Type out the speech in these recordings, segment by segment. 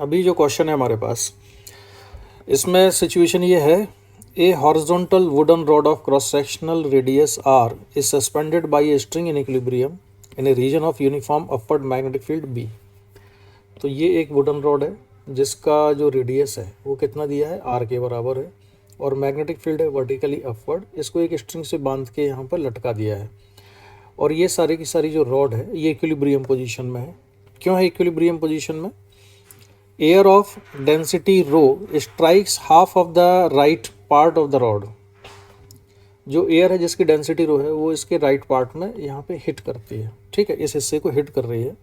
अभी जो क्वेश्चन है हमारे पास, इसमें सिचुएशन ये है, a horizontal wooden rod of cross sectional radius R is suspended by a string in equilibrium in a region of uniform upward magnetic field B. तो ये एक वुडन रॉड है जिसका जो रेडियस है वो कितना दिया है, आर के बराबर है, और मैग्नेटिक फील्ड है वर्टिकली अपवर्ड। इसको एक स्ट्रिंग से बांध के यहाँ पर लटका दिया है, और ये सारी की सारी जो रॉड है ये इक्विलिब्रियम पोजीशन में है। क्यों है इक्विलिब्रियम पोजीशन में? Air of density rho strikes half of the right part of the rod. जो एयर है जिसकी डेंसिटी रो है वो इसके राइट पार्ट में यहाँ पे हिट करती है, ठीक है, इस हिस्से को हिट कर रही है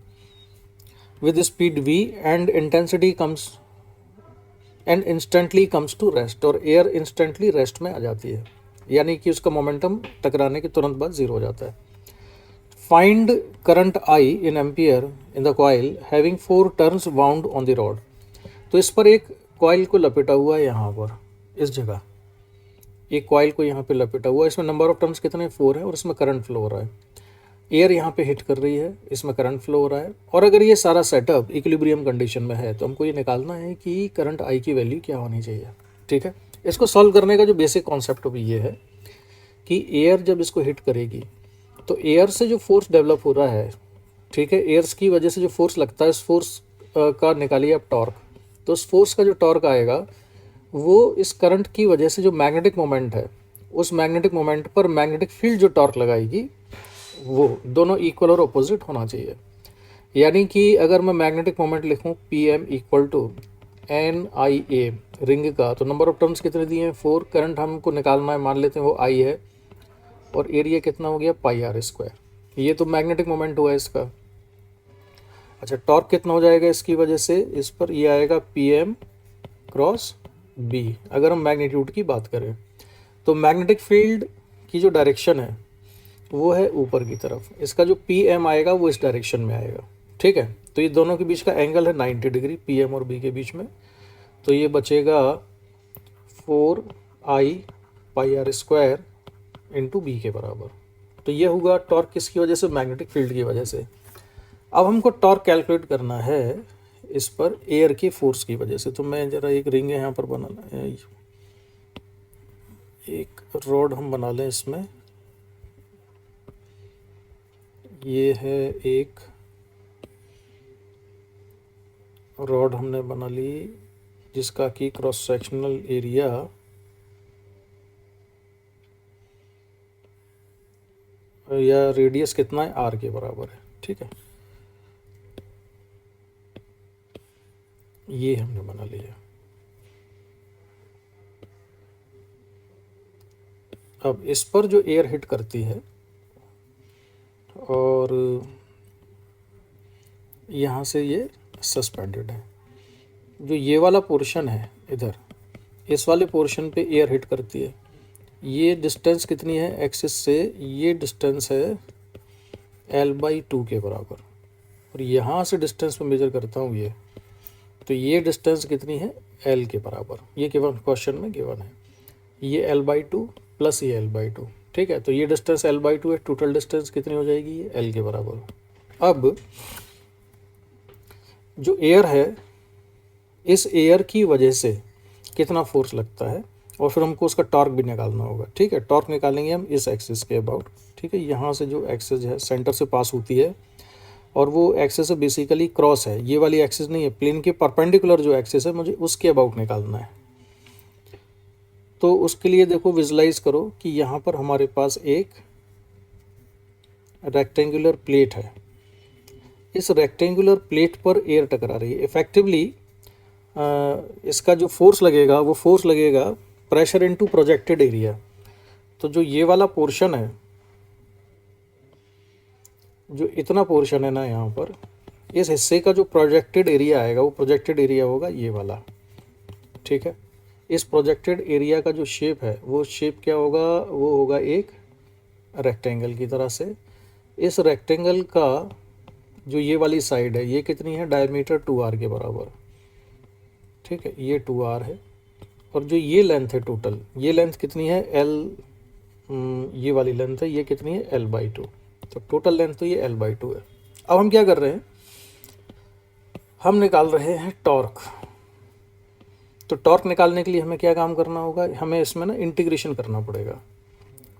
with speed v and intensity comes and instantly comes to rest, और एयर इंस्टेंटली रेस्ट में आ जाती है, यानी कि उसका मोमेंटम टकराने के तुरंत बाद जीरो हो जाता है। Find current I in ampere in the coil having 4 turns wound on the rod. तो इस पर एक कॉइल को लपेटा हुआ है, यहाँ पर इस जगह एक कॉइल को यहाँ पे लपेटा हुआ है। इसमें नंबर ऑफ टर्न्स कितने, 4 है, और इसमें करंट फ्लो हो रहा है। एयर यहाँ पे हिट कर रही है, इसमें करंट फ्लो हो रहा है, और अगर ये सारा सेटअप इक्विलिब्रियम कंडीशन में है तो हमको ये निकालना है कि करंट आई की वैल्यू क्या होनी चाहिए। ठीक है, इसको सॉल्व करने का जो बेसिक कॉन्सेप्ट भी ये है कि एयर जब इसको हिट करेगी तो एयर से जो फोर्स डेवलप हो रहा है, ठीक है, एयर्स की वजह से जो फोर्स लगता है, इस फोर्स का निकालिए आप टॉर्क। तो उस फोर्स का जो टॉर्क आएगा वो इस करंट की वजह से जो मैग्नेटिक मोमेंट है, उस मैग्नेटिक मोमेंट पर मैग्नेटिक फील्ड जो टॉर्क लगाएगी वो दोनों इक्वल और अपोजिट होना चाहिए। यानी कि अगर मैं मैग्नेटिक मोमेंट लिखूं PM equal to NIA ring का, तो नंबर ऑफ टर्न्स कितने दिए हैं, 4। करंट हमको निकालना है, मान लेते हैं वो I है, और एरिया कितना हो गया, पाई आर स्क्वायर। ये तो मैग्नेटिक मोमेंट हुआ है इसका। अच्छा, टॉर्क कितना हो जाएगा इसकी वजह से, इस पर ये आएगा PM क्रॉस B। अगर हम मैग्नीट्यूड की बात करें तो मैग्नेटिक फील्ड की जो डायरेक्शन है वो है ऊपर की तरफ, इसका जो PM आएगा वो इस डायरेक्शन में आएगा। ठीक है, तो ये दोनों के बीच का एंगल है 90 डिग्री, PM और B के बीच में। तो ये बचेगा 4I pi R square into B के बराबर। तो ये होगा टॉर्क किसकी वजह से, मैग्नेटिक फील्ड की वजह से। अब हमको टॉर्क कैलकुलेट करना है इस पर एयर की फोर्स की वजह से। तो मैं ज़रा एक रिंग यहाँ पर बनाना है, एक रॉड हम बना लें इसमें। ये है एक रॉड हमने बना ली जिसका कि क्रॉस सेक्शनल एरिया या रेडियस कितना है, R के बराबर है। ठीक है, ये हमने बना लिया। अब इस पर जो एयर हिट करती है और यहाँ से ये सस्पेंडेड है, जो ये वाला पोर्शन है इधर, इस वाले पोर्शन पे एयर हिट करती है। ये डिस्टेंस कितनी है एक्सिस से, ये डिस्टेंस है L/2 के बराबर, और यहाँ से डिस्टेंस में मेजर करता हूँ ये, तो ये डिस्टेंस कितनी है, L के बराबर। ये गिवन क्वेश्चन में गिवन है, ये L/2 प्लस ये L/2। ठीक है, तो ये डिस्टेंस L/2 है, टोटल डिस्टेंस कितनी हो जाएगी, ये L के बराबर। अब जो एयर है, इस एयर की वजह से कितना फोर्स लगता है, और फिर हमको उसका टॉर्क भी निकालना होगा। ठीक है, टॉर्क निकालेंगे हम इस एक्सिस के अबाउट। ठीक है, यहाँ से जो एक्सिस है सेंटर से पास होती है, और वो एक्सिस बेसिकली क्रॉस है, ये वाली एक्सिस नहीं है, प्लेन के परपेंडिकुलर जो एक्सिस है मुझे उसके अबाउट निकालना है। तो उसके लिए देखो, विजुलाइज करो कि यहाँ पर हमारे पास एक रेक्टेंगुलर प्लेट है, इस रेक्टेंगुलर प्लेट पर एयर टकरा रही है। इफेक्टिवली इसका जो फोर्स लगेगा वो फोर्स लगेगा प्रेशर इनटू प्रोजेक्टेड एरिया। तो जो ये वाला पोर्शन है, जो इतना पोर्शन है ना यहाँ पर, इस हिस्से का जो प्रोजेक्टेड एरिया आएगा वो प्रोजेक्टेड एरिया होगा ये वाला। ठीक है, इस प्रोजेक्टेड एरिया का जो शेप है वो शेप क्या होगा, वो होगा एक रेक्टेंगल की तरह से। इस रेक्टेंगल का जो ये वाली साइड है ये कितनी है, डायमीटर 2R के बराबर। ठीक है, ये 2R है, और जो ये लेंथ है टोटल, ये लेंथ कितनी है, L, ये वाली लेंथ है, ये कितनी है, L/2। तो टोटल लेंथ तो ये L/2 है। अब हम क्या कर रहे हैं, हम निकाल रहे हैं टॉर्क। तो टॉर्क निकालने के लिए हमें क्या काम करना होगा, हमें इसमें ना इंटीग्रेशन करना पड़ेगा।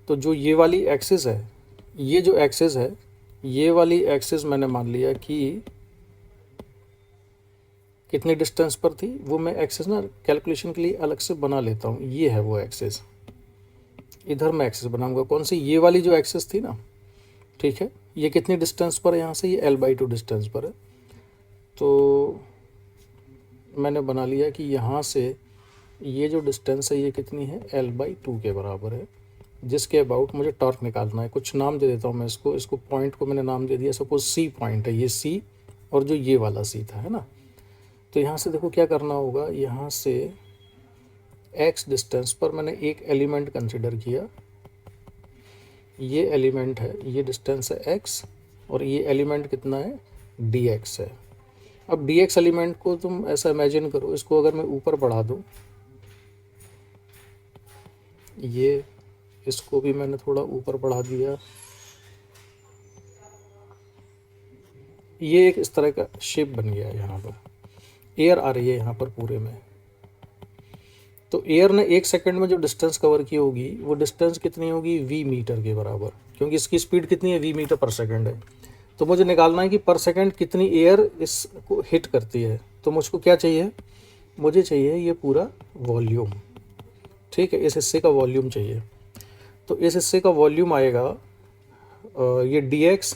तो जो ये वाली एक्सिस है, ये जो एक्सिस है, ये वाली एक्सिस मैंने मान लिया कि कितनी डिस्टेंस पर थी, वो मैं एक्सिस ना कैलकुलेशन के लिए अलग से बना लेता हूँ। ये है वो एक्सिस, इधर मैं एक्सिस बनाऊंगा कौन सी, ये वाली जो एक्सिस थी ना, ठीक है। ये कितनी डिस्टेंस पर है यहाँ से, ये L/2 डिस्टेंस पर है। तो मैंने बना लिया कि यहाँ से ये जो डिस्टेंस है ये कितनी है, L/2 के बराबर है, जिसके अबाउट मुझे टॉर्क निकालना है। कुछ नाम दे देता हूँ मैं इसको पॉइंट को मैंने नाम दे दिया, सपोज C पॉइंट है, ये C और जो ये वाला C था, है ना। तो यहाँ से देखो क्या करना होगा, यहाँ से x डिस्टेंस पर मैंने एक एलिमेंट कंसिडर किया, ये एलिमेंट है, ये डिस्टेंस है x और ये एलिमेंट कितना है, dx है। अब dx एलिमेंट को तुम ऐसा इमेजिन करो, इसको अगर मैं ऊपर बढ़ा दूँ, ये इसको भी मैंने थोड़ा ऊपर बढ़ा दिया, ये एक इस तरह का शेप बन गया है। यहाँ पर एयर आ रही है यहाँ पर पूरे में, तो एयर ने 1 सेकंड में जो डिस्टेंस कवर की होगी वो डिस्टेंस कितनी होगी, v मीटर के बराबर, क्योंकि इसकी स्पीड कितनी है, v मीटर पर सेकंड है। तो मुझे निकालना है कि पर सेकंड कितनी एयर इसको हिट करती है। तो मुझको क्या चाहिए, मुझे चाहिए ये पूरा वॉल्यूम, ठीक है, इस हिस्से का वॉल्यूम चाहिए। तो इस हिस्से का वॉल्यूम आएगा ये dx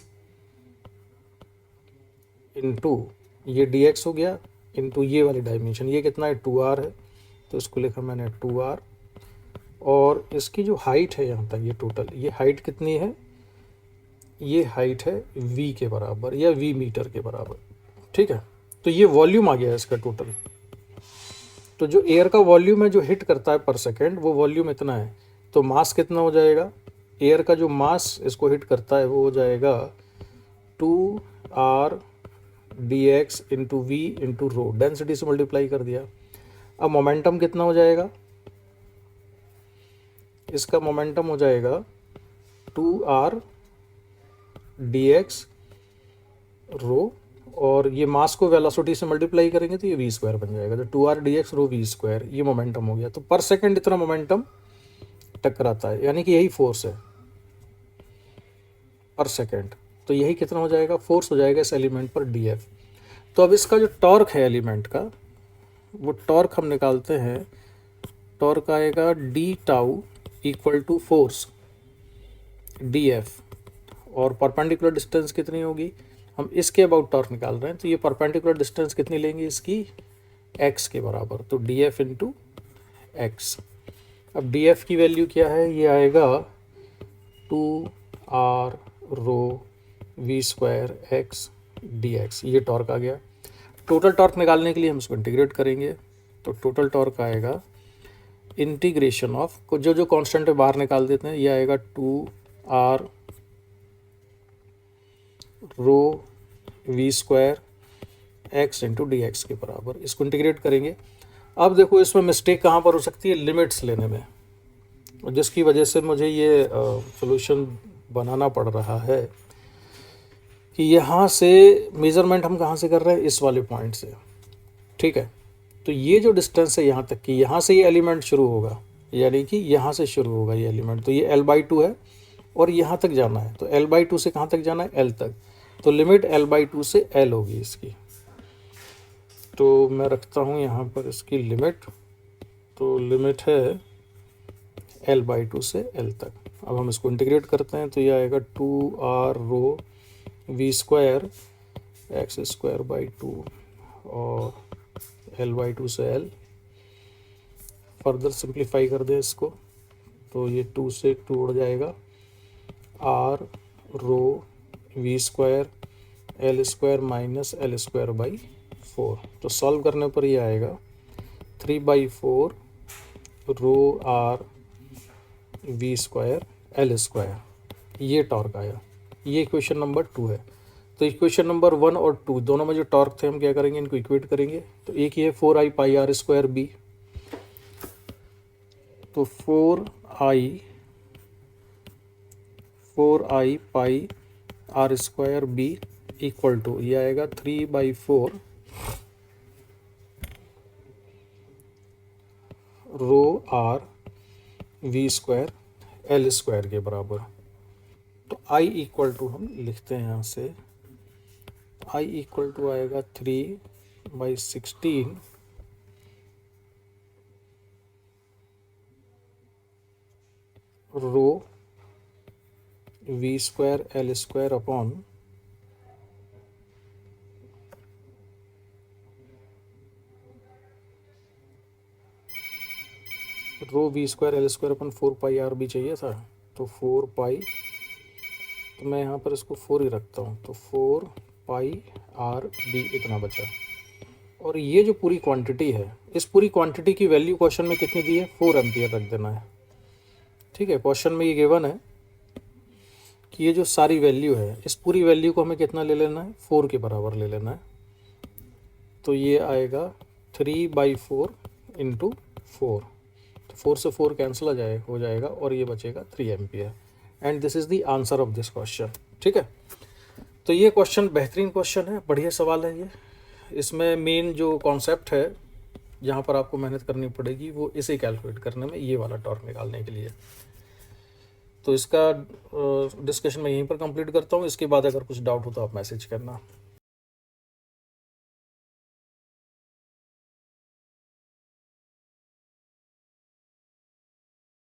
इंटू ये dx हो गया, इंटू ये वाली डायमेंशन, ये कितना है, 2r है, तो इसको लिखा मैंने 2r। और इसकी जो हाइट है यहाँ तक, ये टोटल ये हाइट कितनी है, ये हाइट है v के बराबर या v मीटर के बराबर, ठीक है। तो ये वॉल्यूम आ गया इसका टोटल। तो जो एयर का वॉल्यूम है जो हिट करता है पर सेकेंड, वो वॉल्यूम इतना है। तो मास कितना हो जाएगा, एयर का जो मास इसको हिट करता है वो हो जाएगा 2r dx into V into rho, density से मल्टीप्लाई कर दिया। अब मोमेंटम कितना हो जाएगा, इसका मोमेंटम हो जाएगा 2r dx रो, और ये मास को वेलोसिटी से मल्टीप्लाई करेंगे तो ये v² बन जाएगा। तो 2r dx रो v², ये मोमेंटम हो गया। तो पर सेकंड इतना मोमेंटम टकराता है, यानी कि यही फोर्स है पर सेकंड। तो यही कितना हो जाएगा, फोर्स हो जाएगा इस एलिमेंट पर df। तो अब इसका जो टॉर्क है एलिमेंट का, वो टॉर्क हम निकालते हैं। टॉर्क आएगा d tau equal to force df, और परपेंडिकुलर डिस्टेंस कितनी होगी, हम इसके अबाउट टॉर्क निकाल रहे हैं, तो ये परपेंडिकुलर डिस्टेंस कितनी लेंगे इसकी, x के बराबर, तो df इंटू एक्स। अब df की वैल्यू क्या है, ये आएगा 2r रो v² x dx, ये टॉर्क आ गया। टोटल टॉर्क निकालने के लिए हम इसको इंटीग्रेट करेंगे, तो टोटल टॉर्क आएगा इंटीग्रेशन ऑफ, को जो जो कांस्टेंट है बाहर निकाल देते हैं, ये आएगा 2r रो v² x into D x के बराबर। इसको इंटीग्रेट करेंगे। अब देखो इसमें मिस्टेक कहाँ पर हो सकती है, लिमिट्स लेने में, जिसकी वजह से मुझे ये सॉल्यूशन बनाना पड़ रहा है कि यहाँ से मेज़रमेंट हम कहाँ से कर रहे हैं, इस वाले पॉइंट से, ठीक है। तो ये जो डिस्टेंस है यहाँ तक की, यहाँ से ये एलिमेंट शुरू होगा, यानी कि यहाँ से शुरू होगा ये एलिमेंट, तो ये L/2 है और यहाँ तक जाना है। तो L/2 से कहाँ तक जाना है, L तक। तो लिमिट L/2 से L होगी इसकी। तो मैं रखता हूँ यहाँ पर इसकी लिमिट, तो लिमिट है L/2 से L तक। अब हम इसको इंटीग्रेट करते हैं, तो ये आएगा 2r रो v² x² 2 और L/2 से L। फर्दर सिंप्लीफाई कर दें इसको, तो ये 2 से 2 उड़ जाएगा, r रो v² L² माइनस L² 4। तो सॉल्व करने पर ये आएगा 3/4 रो r v² L²। ये टॉर्क आया। ये इक्वेशन नंबर 2 है। तो इक्वेशन नंबर 1 और 2 दोनों में जो टॉर्क थे हम क्या करेंगे, इनको इक्वेट करेंगे। तो एक ये 4i पाई r² b, तो 4i pi r² b equal to, ये आएगा 3/4 rho R V square L square के बराबर। तो आई इक्वल टू हम लिखते हैं यहाँ से, आई इक्वल टू आएगा 3/16 rho V square L square upon rho V square L square upon 4 pi R भी चाहिए था, तो 4 पाई, तो मैं यहाँ पर इसको 4 ही रखता हूँ, तो 4 पाई आर बी इतना बचा। और ये जो पूरी क्वांटिटी है, इस पूरी क्वांटिटी की वैल्यू क्वेश्चन में कितनी दी है, 4 एम्पियर रख देना है। ठीक है, क्वेश्चन में ये गिवन है कि ये जो सारी वैल्यू है, इस पूरी वैल्यू को हमें कितना ले लेना है, 4 के बराबर ले लेना है। तो ये आएगा 3/4 इंटू 4, तो 4 से 4 कैंसिल हो जाएगा और ये बचेगा 3 ampere. And this is the answer of this question. ठीक है, तो ये क्वेश्चन बेहतरीन क्वेश्चन है, बढ़िया सवाल है ये। इसमें मेन जो कॉन्सेप्ट है जहाँ पर आपको मेहनत करनी पड़ेगी वो इसे कैलकुलेट करने में, ये वाला टॉर्क निकालने के लिए। तो इसका डिस्कशन मैं यहीं पर कंप्लीट करता हूँ। इसके बाद अगर कुछ डाउट हो तो आप मैसेज करना।